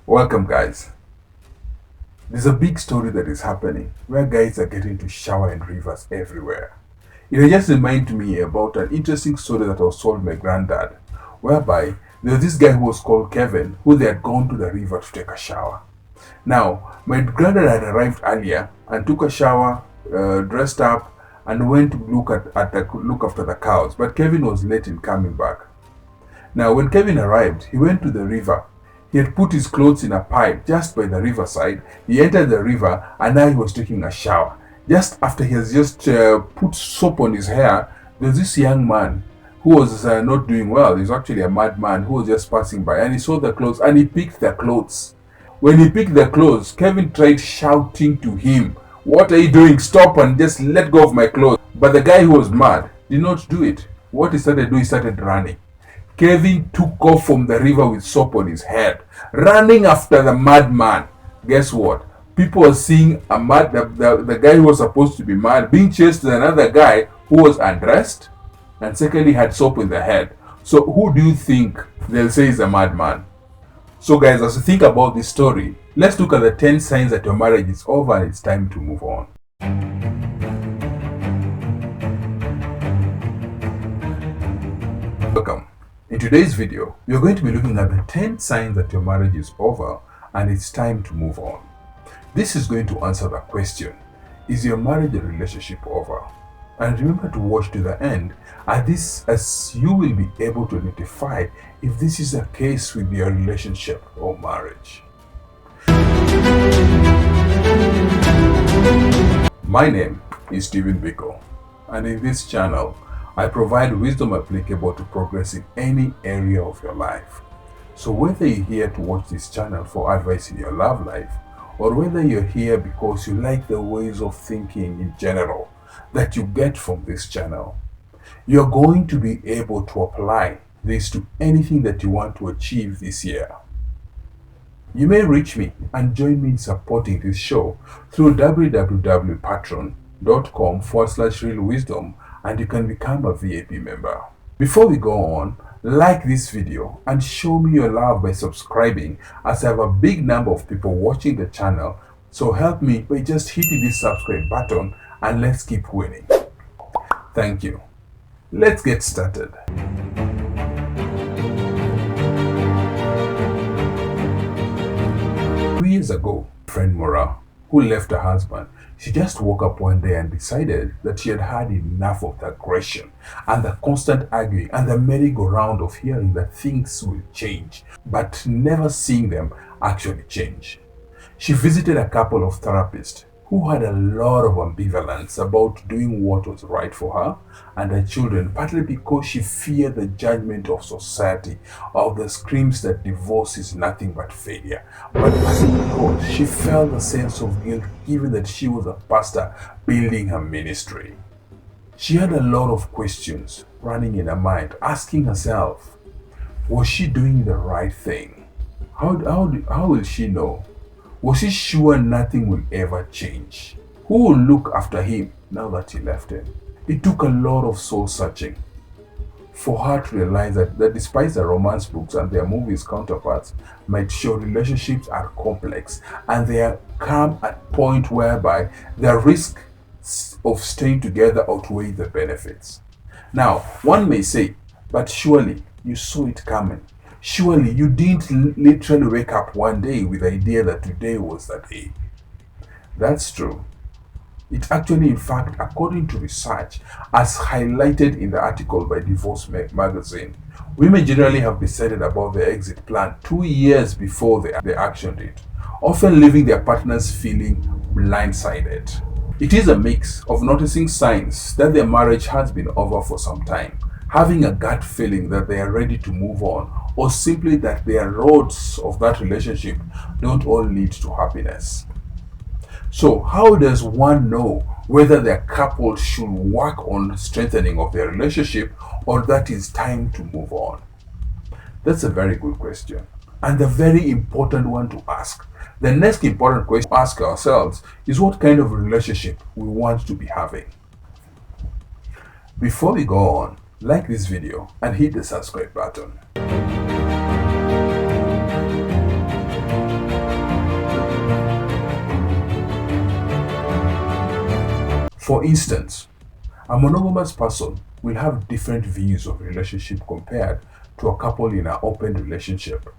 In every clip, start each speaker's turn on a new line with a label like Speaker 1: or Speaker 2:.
Speaker 1: Welcome, guys. There's a big story that is happening where guys are getting to shower in rivers everywhere. It just reminded me about an interesting story that was told by my granddad, whereby there was this guy who was called Kevin, who they had gone to the river to take a shower. Now, my granddad had arrived earlier and took a shower, dressed up, and went to look after the cows. But Kevin was late in coming back. Now, when Kevin arrived, he went to the river. He had put his clothes in a pile just by the riverside. He entered the river and now he was taking a shower. Just after he has just put soap on his hair, there was this young man who was not doing well. He was actually a madman who was just passing by, and he saw the clothes and he picked the clothes. When he picked the clothes, Kevin tried shouting to him, "What are you doing? Stop and just let go of my clothes." But the guy who was mad did not do it. What he started doing, he started running. Kevin took off from the river with soap on his head, running after the madman. Guess what? People were seeing the guy who was supposed to be mad being chased with another guy who was undressed and secondly had soap in the head. So who do you think they'll say is a madman? So guys, as you think about this story, let's look at the 10 signs that your marriage is over and it's time to move on. Welcome. In today's video, we are going to be looking at the 10 signs that your marriage is over and it's time to move on. This is going to answer the question, is your marriage or relationship over? And remember to watch to the end, as you will be able to identify if this is the case with your relationship or marriage. My name is Stephen Biko, and in this channel, I provide wisdom applicable to progress in any area of your life. So whether you're here to watch this channel for advice in your love life, or whether you're here because you like the ways of thinking in general that you get from this channel, you're going to be able to apply this to anything that you want to achieve this year. You may reach me and join me in supporting this show through www.patreon.com/realwisdom, and you can become a VIP member. Before we go on, like this video and show me your love by subscribing, as I have a big number of people watching the channel. So help me by just hitting this subscribe button and let's keep winning. Thank you. Let's get started. 2 years ago, friend Mora, who left her husband, she just woke up one day and decided that she had had enough of the aggression and the constant arguing and the merry-go-round of hearing that things will change, but never seeing them actually change. She visited a couple of therapists who had a lot of ambivalence about doing what was right for her and her children, partly because she feared the judgment of society, of the screams that divorce is nothing but failure, but partly because she felt a sense of guilt given that she was a pastor building her ministry. She had a lot of questions running in her mind, asking herself, was she doing the right thing? How will she know? Was he sure nothing will ever change? Who will look after him now that he left him? It took a lot of soul searching for her to realize that despite the romance books and their movies counterparts might show relationships are complex and they come at a point whereby the risk of staying together outweigh the benefits. Now, one may say, but surely you saw it coming. Surely you didn't literally wake up one day with the idea that today was the day. That's true. It actually, in fact, according to research, as highlighted in the article by Divorce Magazine, women generally have decided about their exit plan 2 years before they actioned it, often leaving their partners feeling blindsided. It is a mix of noticing signs that their marriage has been over for some time, having a gut feeling that they are ready to move on, or simply that their roads of that relationship don't all lead to happiness. So how does one know whether their couple should work on strengthening of their relationship or that it's time to move on? That's a very good question, and a very important one to ask. The next important question to ask ourselves is what kind of relationship we want to be having. Before we go on, like this video and hit the subscribe button. For instance, a monogamous person will have different views of relationship compared to a couple in an open relationship.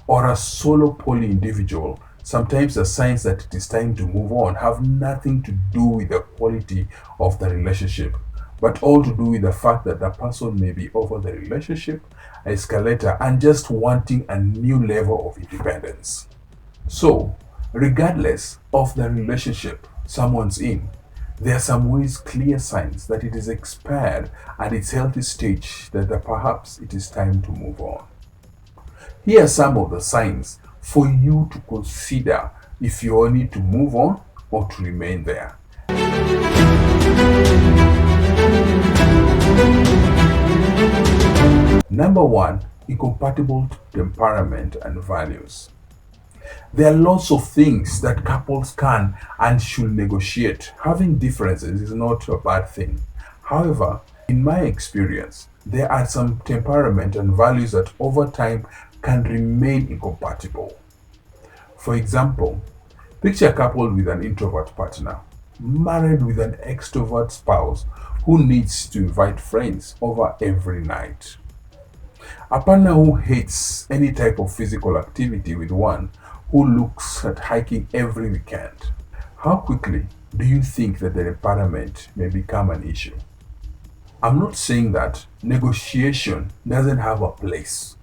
Speaker 1: Or a solo poly individual, sometimes the signs that it is time to move on have nothing to do with the quality of the relationship, but all to do with the fact that the person may be over the relationship escalator and just wanting a new level of independence. So, regardless of the relationship someone's in, there are some ways clear signs that it is expired at its healthy stage that perhaps it is time to move on. Here are some of the signs for you to consider if you all need to move on or to remain there. Number one, incompatible temperament and values. There are lots of things that couples can and should negotiate. Having differences is not a bad thing. However, in my experience, there are some temperament and values that over time can remain incompatible. For example, picture a couple with an introvert partner, married with an extrovert spouse who needs to invite friends over every night. A partner who hates any type of physical activity with one who looks at hiking every weekend. How quickly do you think that the temperament may become an issue? I'm not saying that negotiation doesn't have a place.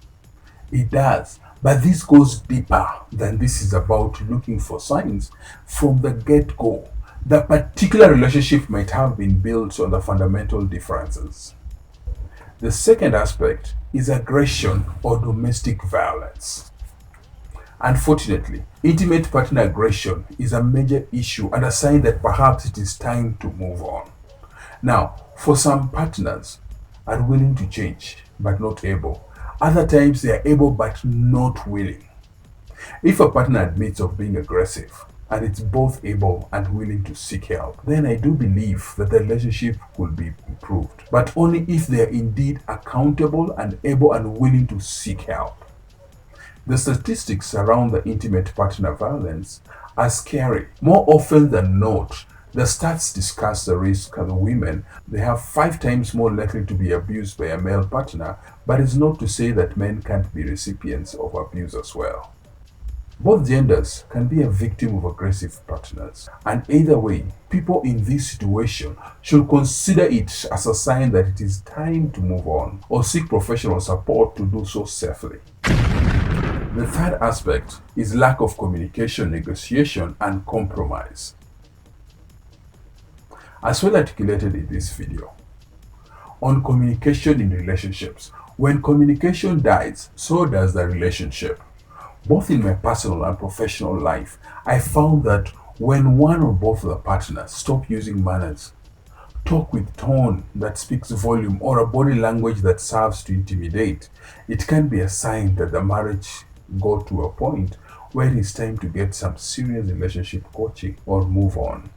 Speaker 1: It does, but this goes deeper than this is about looking for signs from the get-go. The particular relationship might have been built on the fundamental differences. The second aspect is aggression or domestic violence. Unfortunately, intimate partner aggression is a major issue and a sign that perhaps it is time to move on. Now, for some partners are willing to change but not able. Other times they are able but not willing. If a partner admits of being aggressive and it's both able and willing to seek help, then I do believe that the relationship could be improved, but only if they are indeed accountable and able and willing to seek help. The statistics around the intimate partner violence are scary. More often than not, the stats discuss the risk of women. They have 5 times more likely to be abused by a male partner, but it's not to say that men can't be recipients of abuse as well. Both genders can be a victim of aggressive partners, and either way, people in this situation should consider it as a sign that it is time to move on or seek professional support to do so safely. The third aspect is lack of communication, negotiation, and compromise. As well articulated in this video, on communication in relationships, when communication dies, so does the relationship. Both in my personal and professional life, I found that when one or both of the partners stop using manners, talk with tone that speaks volume, or a body language that serves to intimidate, it can be a sign that the marriage got to a point where it is time to get some serious relationship coaching or move on.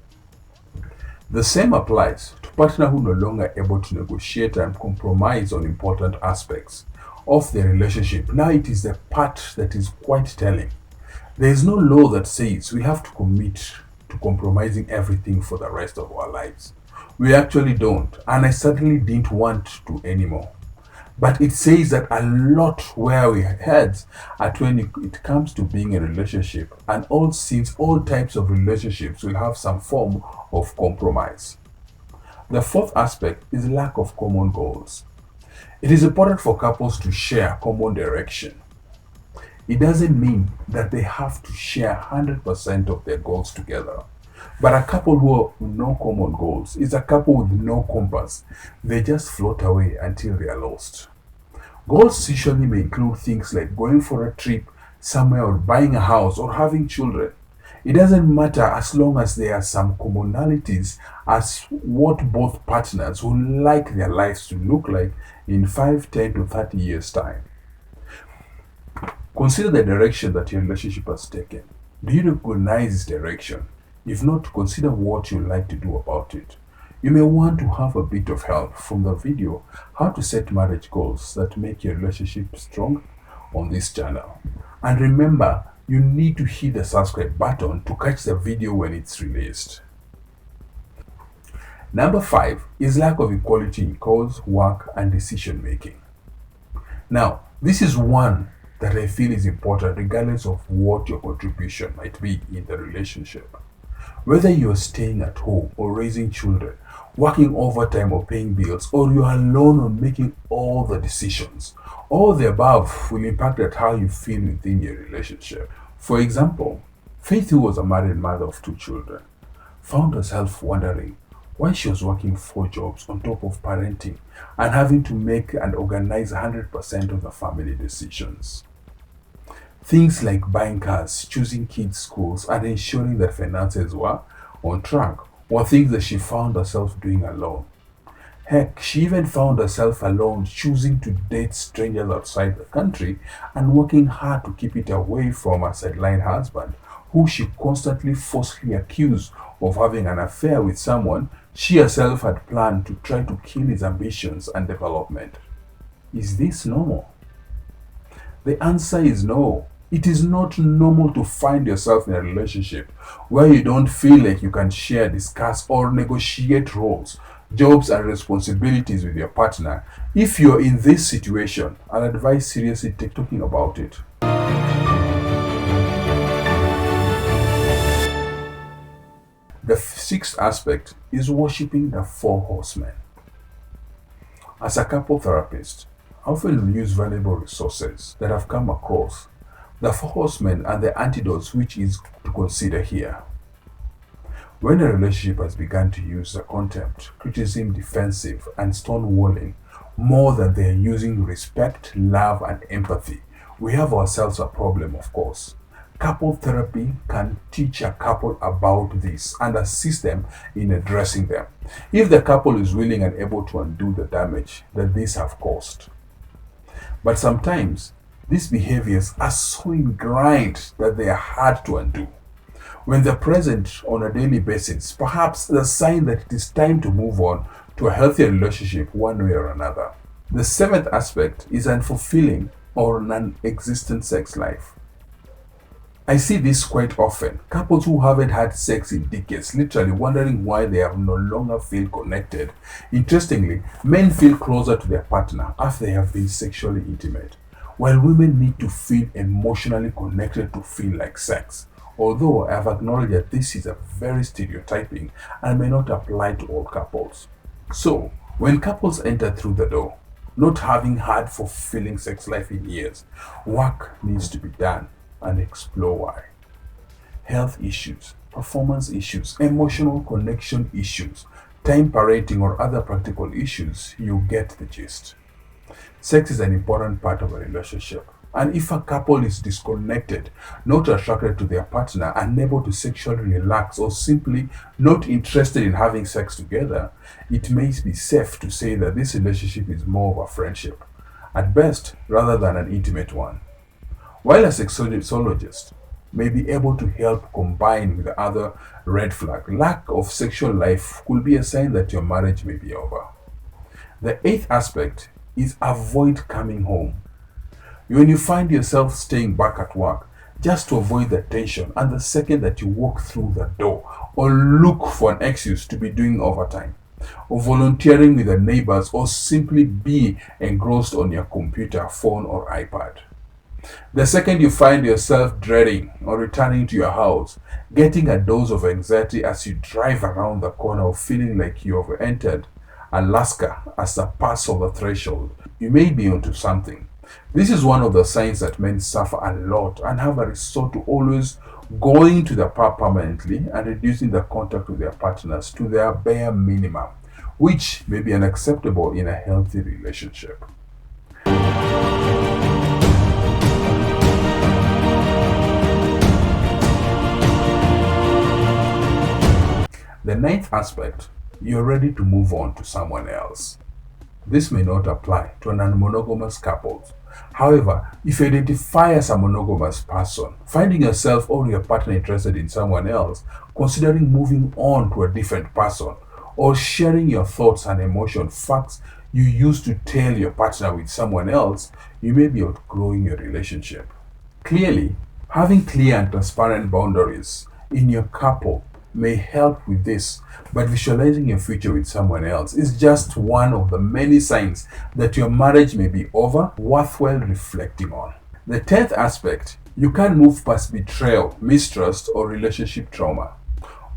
Speaker 1: The same applies to partners who no longer able to negotiate and compromise on important aspects of their relationship. Now it is the part that is quite telling. There is no law that says we have to commit to compromising everything for the rest of our lives. We actually don't, and I certainly didn't want to anymore. But it says that a lot where we heads at when it comes to being a relationship, and since all types of relationships will have some form of compromise. The fourth aspect is lack of common goals. It is important for couples to share common direction. It doesn't mean that they have to share 100% of their goals together. But a couple who have no common goals is a couple with no compass. They just float away until they are lost. Goals usually may include things like going for a trip somewhere or buying a house or having children. It doesn't matter as long as there are some commonalities as what both partners would like their lives to look like in 5, 10 to 30 years' time. Consider the direction that your relationship has taken. Do you recognize this direction? If not, consider what you'd like to do about it. You may want to have a bit of help from the video how to set marriage goals that make your relationship strong on this channel. And remember, you need to hit the subscribe button to catch the video when it's released. Number 5 is lack of equality in cause, work, and decision making. Now, this is one that I feel is important regardless of what your contribution might be in the relationship. Whether you're staying at home or raising children, working overtime or paying bills, or you are alone on making all the decisions, all the above will impact at how you feel within your relationship. For example, Faith, who was a married mother of 2 children, found herself wondering why she was working 4 jobs on top of parenting and having to make and organize 100% of the family decisions. Things like buying cars, choosing kids' schools, and ensuring that finances were on track were things that she found herself doing alone. Heck, she even found herself alone choosing to date strangers outside the country and working hard to keep it away from her sidelined husband, who she constantly falsely accused of having an affair with someone she herself had planned to try to kill his ambitions and development. Is this normal? The answer is no. It is not normal to find yourself in a relationship where you don't feel like you can share, discuss, or negotiate roles, jobs, and responsibilities with your partner. If you're in this situation, I'll advise seriously take talking about it. The sixth aspect is worshipping the 4 horsemen. As a couple therapist, I often use valuable resources that I've come across. The 4 horsemen and the antidotes which is to consider here. When a relationship has begun to use the contempt, criticism, defensive, and stonewalling more than they are using respect, love, and empathy, we have ourselves a problem, of course. Couple therapy can teach a couple about this and assist them in addressing them, if the couple is willing and able to undo the damage that these have caused. But sometimes, these behaviors are so ingrained that they are hard to undo. When they're present on a daily basis, perhaps the sign that it is time to move on to a healthier relationship one way or another. The seventh aspect is unfulfilling or non-existent sex life. I see this quite often. Couples who haven't had sex in decades, literally wondering why they have no longer feel connected. Interestingly, men feel closer to their partner after they have been sexually intimate, while women need to feel emotionally connected to feel like sex. Although I have acknowledged that this is a very stereotyping and may not apply to all couples. So, when couples enter through the door, not having had fulfilling sex life in years, work needs to be done and explore why. Health issues, performance issues, emotional connection issues, time parenting, or other practical issues, you get the gist. Sex is an important part of a relationship. And if a couple is disconnected, not attracted to their partner, unable to sexually relax, or simply not interested in having sex together, it may be safe to say that this relationship is more of a friendship, at best, rather than an intimate one. While a sexologist may be able to help combine with the other red flag, lack of sexual life could be a sign that your marriage may be over. The eighth aspect is avoid coming home. When you find yourself staying back at work just to avoid the tension, and the second that you walk through the door, or look for an excuse to be doing overtime, or volunteering with the neighbors, or simply be engrossed on your computer, phone, or iPad. The second you find yourself dreading or returning to your house, getting a dose of anxiety as you drive around the corner, or feeling like you have entered Alaska as a pass of the threshold, you may be onto something. This is one of the signs that men suffer a lot and have a resort to always going to the pub permanently and reducing the contact with their partners to their bare minimum, which may be unacceptable in a healthy relationship. The ninth aspect, you're ready to move on to someone else. This may not apply to non-monogamous couples. However, if you identify as a monogamous person, finding yourself or your partner interested in someone else, considering moving on to a different person, or sharing your thoughts and emotions, facts you used to tell your partner with someone else, you may be outgrowing your relationship. Clearly, having clear and transparent boundaries in your couple may help with this, but visualizing your future with someone else is just one of the many signs that your marriage may be over, worthwhile reflecting on. The 10th aspect, you can't move past betrayal, mistrust, or relationship trauma.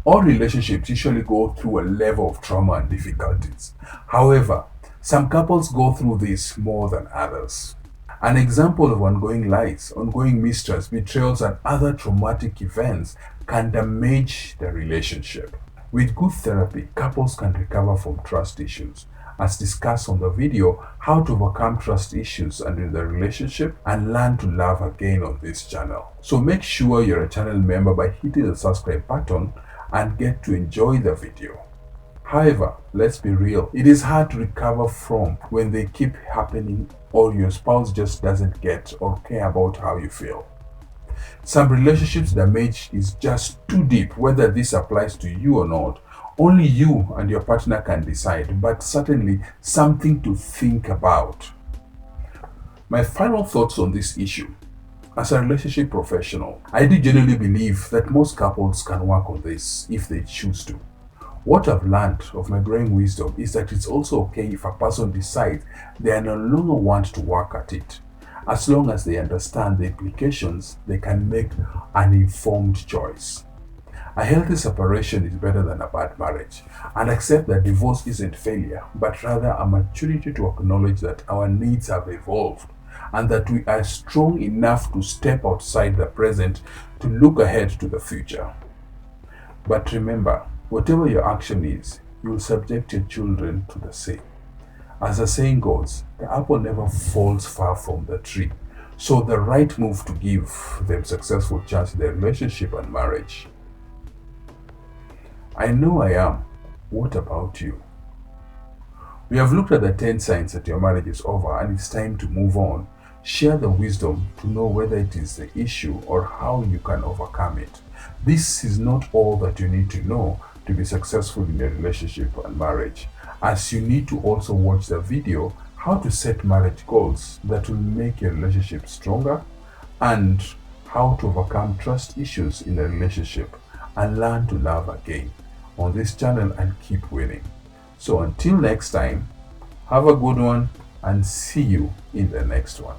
Speaker 1: All relationships usually go through a level of trauma and difficulties. However, some couples go through this more than others. An example of ongoing lies, ongoing mistrust, betrayals, and other traumatic events can damage the relationship. With good therapy, couples can recover from trust issues, as discussed on the video How to Overcome Trust Issues and in the Relationship and Learn to Love Again on this channel. So make sure you're a channel member by hitting the subscribe button and get to enjoy the video. However, let's be real, it is hard to recover from when they keep happening or your spouse just doesn't get or care about how you feel. Some relationships damage is just too deep, whether this applies to you or not. Only you and your partner can decide, but certainly something to think about. My final thoughts on this issue. As a relationship professional, I do genuinely believe that most couples can work on this if they choose to. What I've learned of my growing wisdom is that it's also okay if a person decides they no longer want to work at it. As long as they understand the implications, they can make an informed choice. A healthy separation is better than a bad marriage, and accept that divorce isn't failure, but rather a maturity to acknowledge that our needs have evolved and that we are strong enough to step outside the present to look ahead to the future. But remember, whatever your action is, you will subject your children to the same. As the saying goes, the apple never falls far from the tree. So the right move to give them successful chance in their relationship and marriage. I know I am. What about you? We have looked at the 10 signs that your marriage is over and it's time to move on. Share the wisdom to know whether it is the issue or how you can overcome it. This is not all that you need to know to be successful in a relationship and marriage, as you need to also watch the video How to Set Marriage Goals that will make your relationship stronger and how to overcome trust issues in a relationship and learn to love again on this channel and keep winning. So until next time, have a good one and see you in the next one.